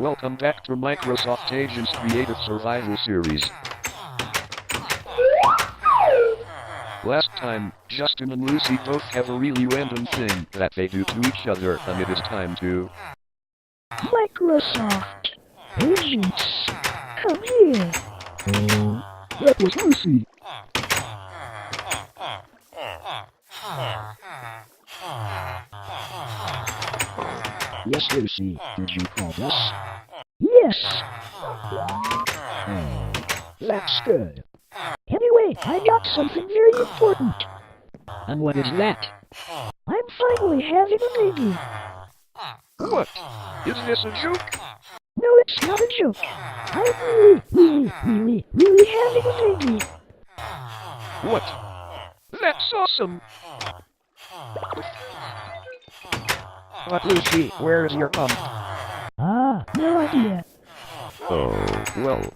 Welcome back to Microsoft Agents Creative Survival Series. Last time, Justin and Lucy both have a really random thing that they do to each other, and it is time to... Microsoft Agents, come here. That was Lucy. Yes, Lucy, did you call us? Yes, That's good. anyway, I got something very important. And what is that? I'm finally having a baby. What? Is this a joke? No, it's not a joke. I'm really having a baby. What? That's awesome. But Lucy, where is your pump? No idea. Oh, well.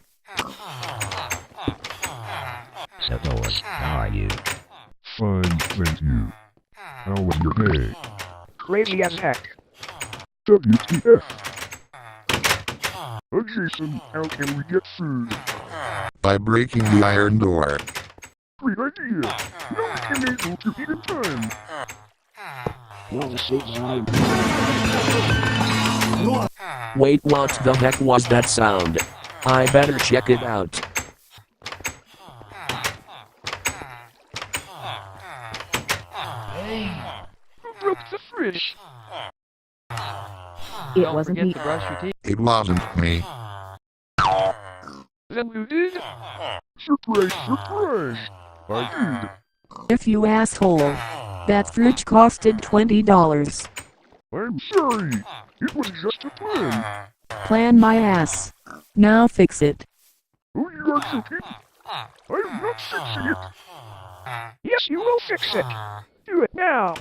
So, boys, how are you? Fine, thank you. How was your day? Crazy as heck. WTF? Jason, how can we get food? By breaking the iron door. Great idea. No one can able to eat in time. Well, since I'm... Wait, what the heck was that sound? I better check it out. Who broke the fridge? It wasn't me. It wasn't me. Then who did? Surprise, surprise. I did. If you asshole. That fridge costed $20. I'm sorry. It was just a plan. Plan my ass. Now fix it. Oh, you are joking? I'm not fixing it. Yes, you will fix it. Do it now.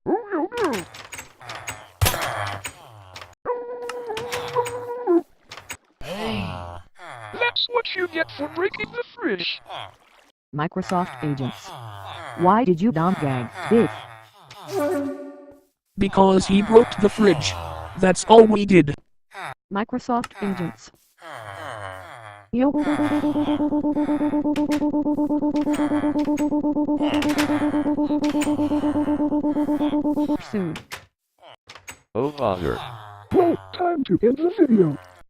Oh, no. That's what you get for breaking the fridge. Microsoft Agents. Why did you gag this? Because he broke the fridge. That's all we did. Microsoft Agents. Yo. Soon. Oh bother. Well, time to end the video.